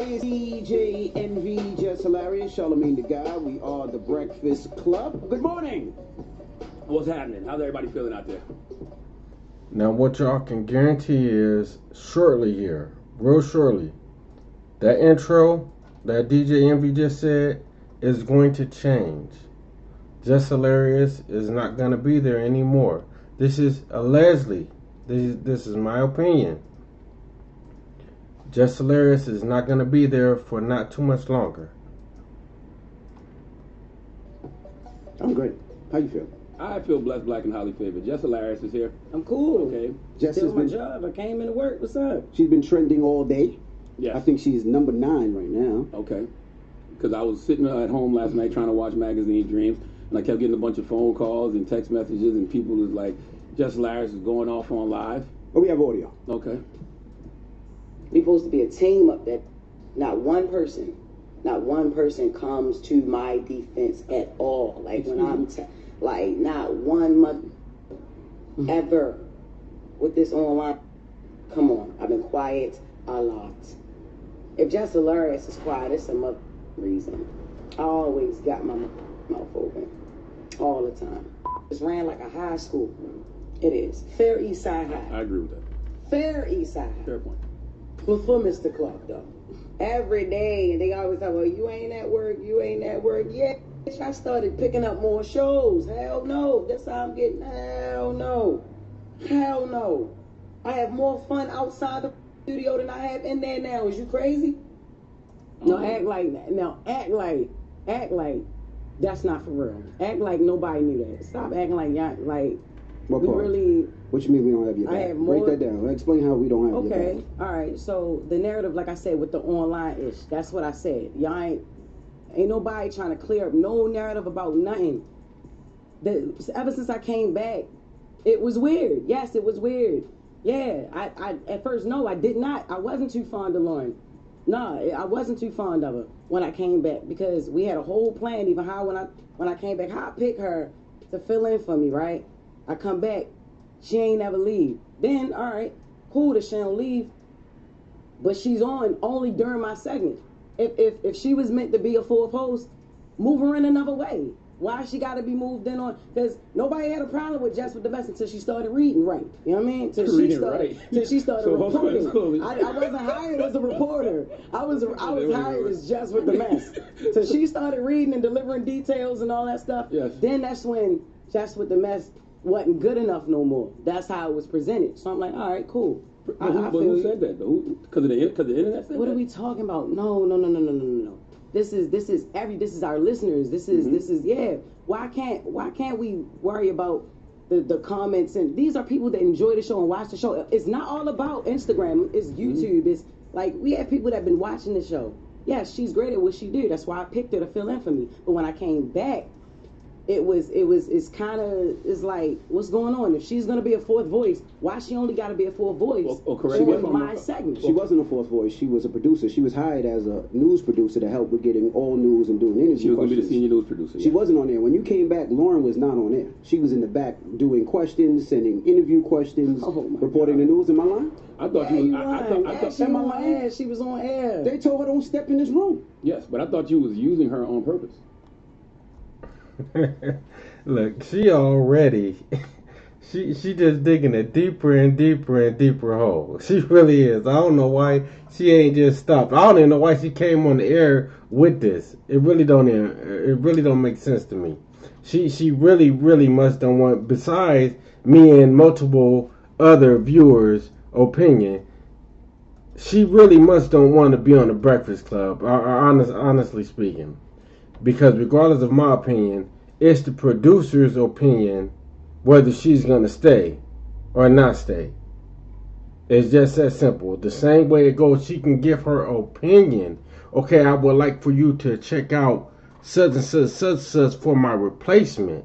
It's DJ NV, Jess Hilarious, Charlemagne the Guy. We are the Breakfast Club. Good morning. What's happening? How's everybody feeling out there? Now, what y'all can guarantee is shortly here, real shortly, that intro that DJ Envy just said is going to change. Jess Hilarious is not going to be there anymore. This is allegedly, this is my opinion. Jess Hilarious is not going to be there for not too much longer. I'm great. How you feel? I feel blessed, black, and highly favored. Jess Hilarious is here. I'm cool. Okay. Jess Still has my been, job. I came into work. What's up? she's been trending all day. Yes. I think she's number 9 right now. Okay. Because I was sitting at home last night trying to watch Magazine Dreams, and I kept getting a bunch of phone calls and text messages, and people was like, Jess Hilarious is going off on live. Oh, we have audio. Okay. We supposed to be a team up there. Not one person comes to my defense at all. Like when I'm, like not one month ever with this online. Come on, I've been quiet a lot. If Jess Hilarious is quiet, it's some other reason. I always got my mouth open, all the time. It's ran like a high school. It is. Fair East Side High. I agree with that. Fair East Side High. Fair point. For Mr. Clark, though. Every day, they always talk about, you ain't at work, you ain't at work. Yeah, bitch, I started picking up more shows. Hell no. That's how I'm getting. Hell no. Hell no. I have more fun outside the studio than I have in there now. Is you crazy? No, act like that. Now, act like that's not for real. Act like nobody knew that. Stop acting like y'all, like, What we part? really... What you mean we don't have your I back? have Break more- that down. Explain how we don't have your Okay, back. all right. So the narrative, like I said, with the online ish, that's what I said. Y'all ain't nobody trying to clear up no narrative about nothing. Ever since I came back, it was weird. Yes, it was weird. Yeah, I at first no, I did not. I wasn't too fond of Lauren. No, I wasn't too fond of her when I came back because we had a whole plan. Even how when I came back, how I picked her to fill in for me. Right, I come back. She ain't never leave. Then, all right, cool that she don't leave, but she's on only during my segment. If she was meant to be a fourth host, move her in another way. Why she got to be moved in on? Because nobody had a problem with Jess with the Best until she started reading right. You know what I mean? Till she started So, reporting. hold on. I wasn't hired as a reporter. I was hired as Jess with the Mess. So she started reading and delivering details and all that stuff. Yes. Then that's when Jess with the Mess wasn't good enough no more. That's how it was presented. So I'm like, all right, cool. But who said that though? Because the internet said What that? are we talking about? No. This is our listeners. This is yeah. Why can't we worry about the comments? And these are people that enjoy the show and watch the show. It's not all about Instagram. It's YouTube. It's like we have people that have been watching the show. Yes, she's great at what she do. That's why I picked her to fill in for me. But when I came back, it's like, what's going on? If she's gonna be a fourth voice, why she only gotta be a fourth voice? correct on me if I'm my wrong. segment. She wasn't a fourth voice. She was a producer. She was hired as a news producer to help with getting all news and doing interview She was going to be the questions. senior news producer. She wasn't on there. When you came back, Lauren was not on air. She was in the back doing questions, sending interview questions, Oh, my reporting the news. Am I lying? I thought Yeah, you you was. I lying. thought. Yeah, she was on air. She was on air. They told her don't step in this room. Yes, but I thought you was using her on purpose. Look, she already, she just digging a deeper and deeper and deeper hole. She really is. I don't know why she ain't just stopped. I don't even know why she came on the air with this. It really don't make sense to me. She really must don't want, besides me and multiple other viewers' opinion, she really must don't want to be on the Breakfast Club, honestly speaking. Because regardless of my opinion, it's the producer's opinion whether she's going to stay or not stay. It's just that simple. The same way it goes, she can give her opinion. Okay, I would like for you to check out such and such for my replacement.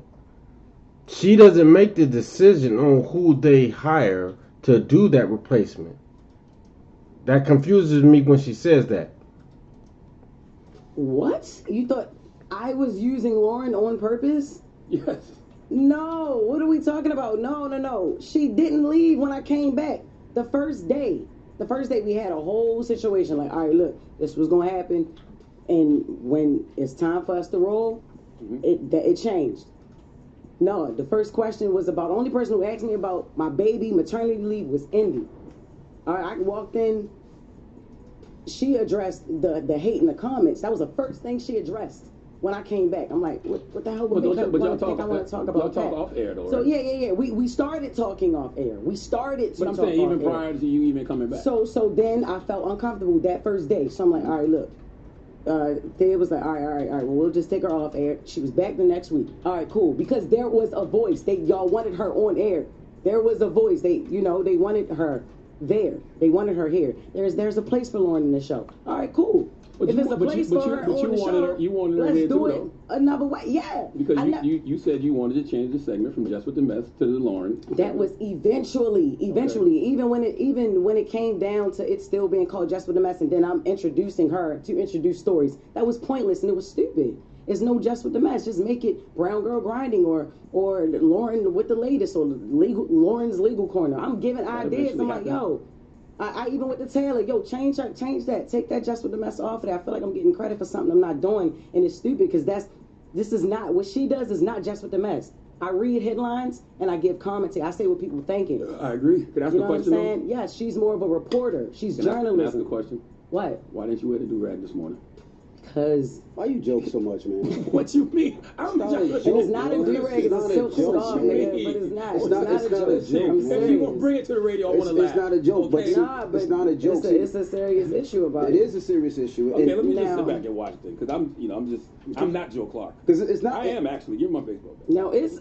She doesn't make the decision on who they hire to do that replacement. That confuses me when she says that. What? You thought I was using Lauren on purpose? Yes. No. What are we talking about? No. She didn't leave when I came back. The first day. the first day we had a whole situation like, all right, look, this was gonna happen, and when it's time for us to roll, it changed. No, the first question was about the only person who asked me about my baby maternity leave was Indy. All right, I walked in. She addressed the hate in the comments. That was the first thing she addressed when I came back. I'm like, what the hell would make her want to think I want to talk about that? Y'all talk off air though, So right? yeah. We started talking off air. We started to But I'm talk saying off even air. prior to you even coming back. So then I felt uncomfortable that first day. So I'm like, all right, look. Thea was like, all right. Well, we'll just take her off air. She was back the next week. All right, cool. Because there was a voice. Y'all wanted her on air. There was a voice. They wanted her there. They wanted her here. There's a place for Lauren in the show. All right, cool. But if you- there's a but place you- for but her you- but on you the wanted show, her- you wanted her let's there do too, it though. another way. Yeah. Because you said you wanted to change the segment from Just with the Mess to the Lauren. That was eventually, Okay. even when it came down to it still being called Just with the Mess, and then I'm introducing her to introduce stories. That was pointless and it was stupid. It's no Just with the Mess. Just make it Brown Girl Grinding or Lauren with the latest or Lauren's Legal Corner. I'm giving That ideas. I'm eventually like, happened. yo. I even with the Taylor, yo, change that. Take that Just with the Mess off of that. I feel like I'm getting credit for something I'm not doing, and it's stupid because this is not what she does. Is not Just with the Mess. I read headlines and I give commentary. I say what people thinking. I agree. Can I ask You a know what I'm question? saying? Yes, she's more of a reporter. She's Can I ask a journalism. question? What? Why didn't you wear the do-rag this morning? Because Why you joke so much, man? What you mean? I'm Not a just joke, it's not a man. do-rag, it's not a silk joke, scarf, man. nigga. But it's not. It's It's not- not it's a not a joke. joke, I'm man. If you serious. gonna bring it to the radio, I It's, want to laugh. it's not a joke, but Okay. Nah, but it's not a joke. It's a serious issue about It is a serious issue. Okay, let me just Now- sit back and watch it because I'm not Joe Clark. Because it's not. I am actually. You're my baseball guy. Now it's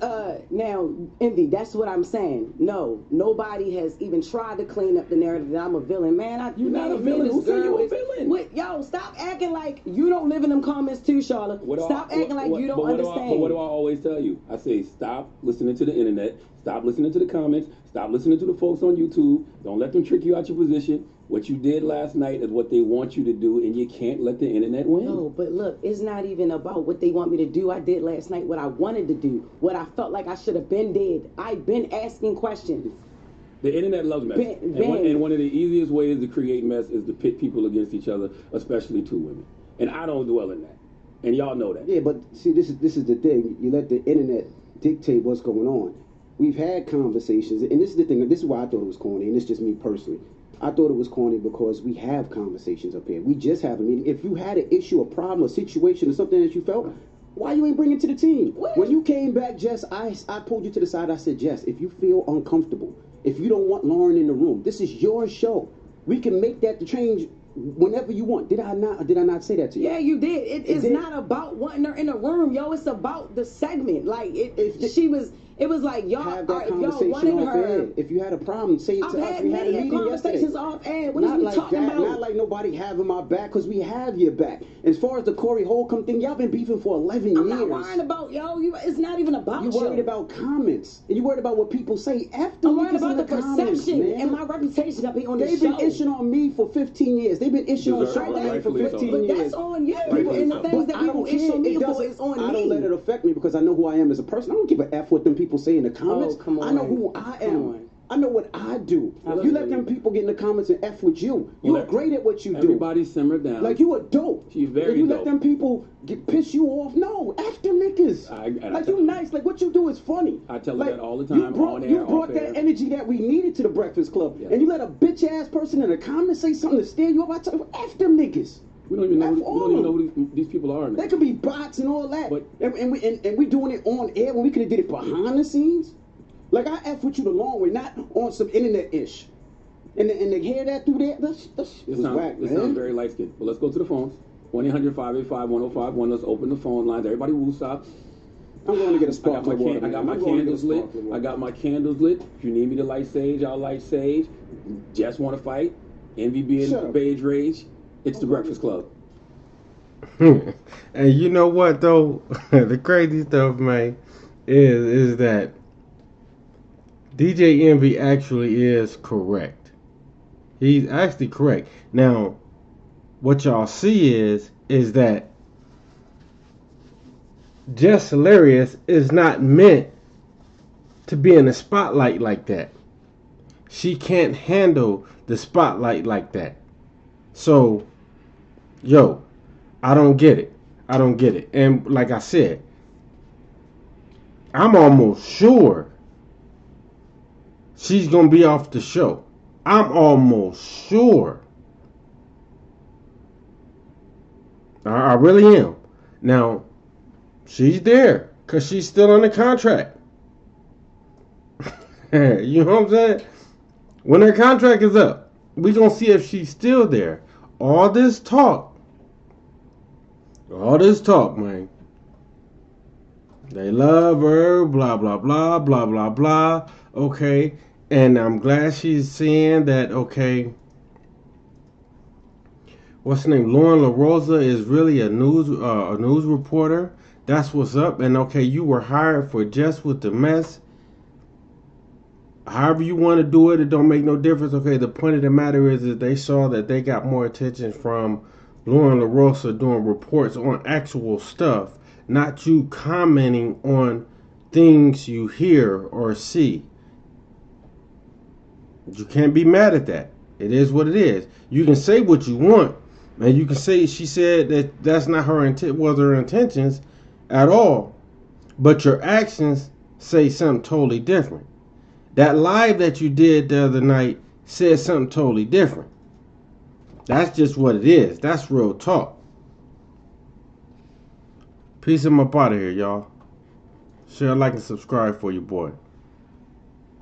now Envy. That's what I'm saying. No, nobody has even tried to clean up the narrative that I'm a villain. Man, You're not a me and villain. this Who said girl you a is- villain? What, yo, stop acting like you don't live in them comments too, Charlotte. Stop acting like you don't understand. But what do I always tell you? I say stop listening to the internet. Stop listening to the comments. Stop listening to the folks on YouTube. Don't let them trick you out your position. What you did last night is what they want you to do, and you can't let the internet win. No, but look, it's not even about what they want me to do. I did last night what I wanted to do, what I felt like I should have been did. I've been asking questions. The internet loves mess. And one of the easiest ways to create mess is to pit people against each other, especially two women. And I don't dwell in that. And y'all know that. Yeah, but see, this is the thing. You let the internet dictate what's going on. We've had conversations, and this is the thing. This is why I thought it was corny, and it's just me personally. I thought it was corny because we have conversations up here. We just have a meeting. If you had an issue, a problem, a situation, or something that you felt, why you ain't bring it to the team? When you came back, Jess, I pulled you to the side. I said, Jess, if you feel uncomfortable, if you don't want Lauren in the room, this is your show. We can make that change whenever you want. Did I not say that to you? Yeah, you did. It's did. not about wanting her in the room, yo. It's about the segment. Like it was like y'all. Have All that right, if y'all conversation wanted off her. air. If you had a problem, say it I've to us. had We had a many meeting conversations yesterday. off air. What Not are you like talking that. about? Not like nobody having my back, because we have your back. As far as the Corey Holcomb thing, y'all been beefing for 11 I'm years. not worrying about yo. It's not even about You worried about comments, and you worried about what people say after. I'm worried niggas about in the comments, perception man. and my reputation up here on They've this been show. itching on me for 15 years. They've been itching on Deserve- Charlamagne for rightfully so. 15 But years. that's on you. Rightfully And so. the things But that I people don't itch care. on me It for doesn't- is on I me. don't let it affect me because I know who I am as a person. I don't give a F what them people say in the comments. Oh, come I know on. who I Come am. on. I know what I do. I You love let you. them people get in the comments and F with you. Well, You're great at what you do. Everybody simmer down. Like you a dope. She's very If you dope. let them people piss you off, no, F them niggas. Like you nice. Like what you do is funny. I tell her Like, that all the You time, brought, on air, you off brought air. that energy that we needed to the Breakfast Club, Yeah. and you let a bitch ass person in the comments say something to steer you up. I tell you, F them niggas. We don't even know. F We all don't even of know them. who these people are. They could be bots and all that, But- and we doing it on air when we could have did it behind the scenes. Like I F with you the long way, not on some internet ish. And they hear that through there. That's It was sounds, whack, it man. sounds very light skinned. But let's go to the phones. 1-800-585-1051. Let's open the phone lines. Everybody woo stop. I'm going to get a I got sparkling my, water. I got man. my I'm going to get a candles lit. sparkling I water. got my candles lit. If you need me to light sage, I'll light sage. Just want to fight. Envy being Shut up. beige rage. It's the Breakfast Club. And you know what though? The crazy stuff, man, is that DJ Envy actually is correct. He's actually correct. Now, what y'all see is that Jess Hilarious is not meant to be in the spotlight like that. She can't handle the spotlight like that. So, yo, I don't get it. I don't get it. And like I said, I'm almost sure she's going to be off the show. I'm almost sure. I really am. Now, she's there because she's still under contract. You know what I'm saying? When her contract is up, we're going to see if she's still there. All this talk, man. They love her, blah, blah, blah, blah, blah, blah. Okay. And I'm glad she's saying that, okay, what's her name? Lauren LaRosa is really a news reporter. That's what's up. And okay, you were hired for Just With The Mess. However you want to do it, it don't make no difference. Okay, the point of the matter is that they saw that they got more attention from Lauren LaRosa doing reports on actual stuff, not you commenting on things you hear or see. You can't be mad at that. It is what it is. You can say what you want, and you can say she said that that's not her her intentions at all, but your actions say something totally different. That live that you did the other night said something totally different. That's just what it is. That's real talk. Peace. I'm up out of here, y'all. Share, like, and subscribe for your boy.